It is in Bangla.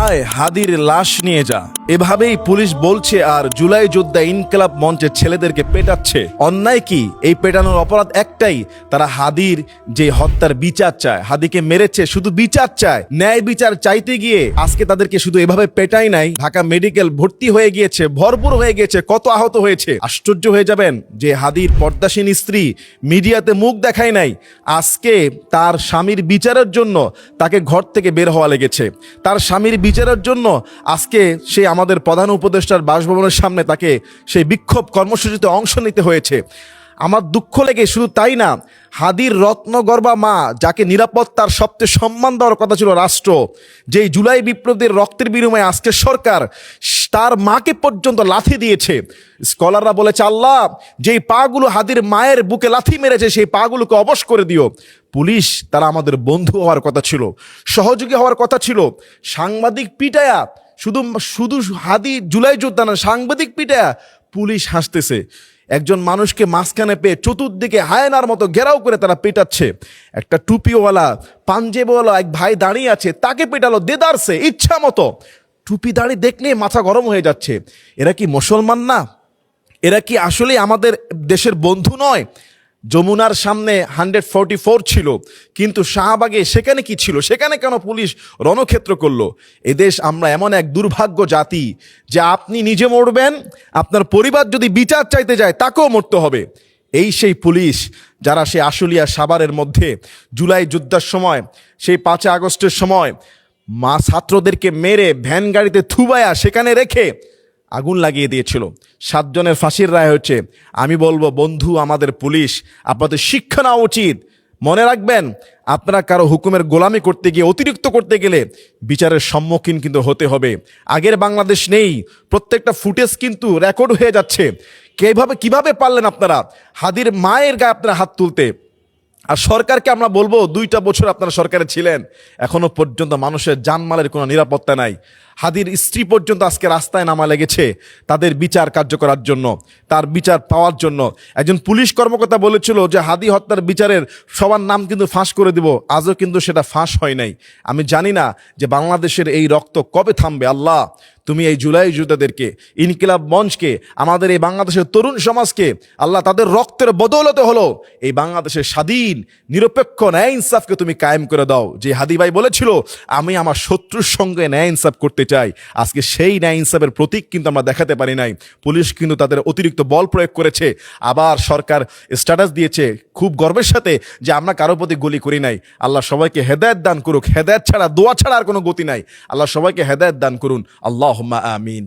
আয় হাদির লাশ নিয়ে যা, এভাবেই পুলিশ বলছে আর জুলাই যোদ্ধা ইনকিলাব মঞ্চের ছেলেদেরকে পেটাচ্ছে। অন্যায় কি? এই পেটানোর অপরাধ একটাই, তারা হাদির যে হত্যার বিচার চায়, হাদিকে মেরেছে শুধু বিচার চায়। ন্যায় বিচার চাইতে গিয়ে আজকে তাদেরকে শুধু এভাবে পেটাই নাই, ঢাকা মেডিকেল ভর্তি হয়ে গিয়েছে, ভরপুর হয়ে গিয়েছে, কত আহত হয়েছে। আশ্চর্য হয়ে যাবেন যে হাদির পর্দাসীন স্ত্রী মিডিয়াতে মুখ দেখায় নাই, আজকে তার স্বামীর বিচারের জন্য তাকে ঘর থেকে বের হওয়া লেগেছে। তার স্বামীর বিচারের জন্য আজকে সে আমাদের প্রধান উপদেষ্টার বাসভবনের সামনে তাকে সেই বিক্ষোভ কর্মসূচিতে অংশ নিতে হয়েছে। আমার দুঃখ লেগে শুধু তাই না, হাদির রত্নগর্ভা মা, যাকে নিরাপত্তার সবচেয়ে সম্মান দেওয়ার কথা ছিল রাষ্ট্র, যেই জুলাই বিপ্লবীদের রক্তের বিনিময়ে আজকে সরকার তার মাকে পর্যন্ত লাথি দিয়েছে। স্কলাররা বলেছে, আল্লাহ যেই পাগুলো হাদির মায়ের বুকে লাথি মেরেছে সেই পাগুলোকে অবশ করে দিও। পুলিশ তারা আমাদের বন্ধু হওয়ার কথা ছিল, সহযোগী হওয়ার কথা ছিল। সাংবাদিক পিটায়া, শুধু শুধু হাদি জুলাই যোদ্ধা না, সাংবাদিক পিটায়া পুলিশ হাসতেছে। একজন মানুষকে মাঝখানে পেয়ে চতুর্দিকে হায়নার মতো ঘেরাও করে তারা পেটাচ্ছে। একটা টুপিওয়ালা পাঞ্জেবওয়ালা এক ভাই দাঁড়িয়ে আছে, তাকে পেটালো দেদারসে ইচ্ছা মতো। টুপি দাড়ি দেখলে মাথা গরম হয়ে যাচ্ছে। এরা কি মুসলমান না? এরা কি আসলে আমাদের দেশের বন্ধু নয়? যমুনার সামনে 144 ছিল, কিন্তু শাহবাগে সেখানে কি ছিল? সেখানে কেন পুলিশ রণক্ষেত্র করলো? এদেশ আমরা এমন এক দুর্ভাগ্য জাতি যে আপনি নিজে মরবেন, আপনার পরিবার যদি বিচার চাইতে যায় তাকেও মরতে হবে। এই সেই পুলিশ যারা সেই আশুলিয়া সাভারের মধ্যে জুলাই যুদ্ধের সময়, সেই 5 আগস্টের সময় ছাত্রদেরকে মেরে ভ্যান গাড়িতে থুবায়া সেখানে রেখে আগুন লাগিয়ে দিয়েছিল। 7 জনের ফাঁসির রায় হচ্ছে। আমি বলবো, বন্ধু আমাদের পুলিশ, আপনাদের শিক্ষা নেওয়া উচিত। মনে রাখবেন, আপনারা কারো হুকুমের গোলামি করতে গিয়ে, অতিরিক্ত করতে গেলে বিচারের সম্মুখীন কিন্তু হতে হবে। আগের বাংলাদেশ নেই, প্রত্যেকটা ফুটেজ কিন্তু রেকর্ড হয়ে যাচ্ছে। কিভাবে পারলেন আপনারা হাদির মায়ের গায়ে আপনারা হাত তুলতে? আর সরকারকে আমরা বলবো, 2টা বছর আপনারা সরকারে ছিলেন, এখনো পর্যন্ত মানুষের জানমালের কোনো নিরাপত্তা নাই। হাদির স্ত্রী পর্যন্ত আজকে রাস্তায় নামা লেগেছে তাদের বিচার কার্য করার জন্য, তার বিচার পাওয়ার জন্য। একজন পুলিশ কর্মকর্তা বলেছিল যে হাদি হত্যার বিচারের সবার নাম কিন্তু ফাঁস করে দিব, আজও কিন্তু সেটা ফাঁস হয় নাই। আমি জানি না যে বাংলাদেশের এই রক্ত কবে থামবে। আল্লাহ তুমি এই জুলাই যোদ্ধাদেরকে, ইনকিলাব মঞ্চকে, আমাদের এই বাংলাদেশের তরুণ সমাজকে, আল্লাহ তাদের রক্তের বদৌলতে হলো এই বাংলাদেশের স্বাধীন নিরপেক্ষ ন্যায় ইনসাফকে তুমি কায়েম করে দাও। যে হাদি ভাই বলেছিল, আমি আমার শত্রুর সঙ্গে ন্যায় ইনসাফ করতে চাই, আজকে সেই ন্যায় ইনসাফের প্রতীক কিন্তু আমরা দেখাতে পারি নাই। পুলিশ কিন্তু তাদের অতিরিক্ত বল প্রয়োগ করেছে। আবার সরকার স্ট্যাটাস দিয়েছে খুব গর্বের সাথে যে আমরা কারো প্রতি গুলি করি নাই। আল্লাহ সবাইকে হেদায়েত দান করুক। হেদায়েত ছাড়া, দোয়া ছাড়া আর কোনো গতি নাই। আল্লাহ সবাইকে হেদায়েত দান করুন। আল্লাহুম্মা আমিন।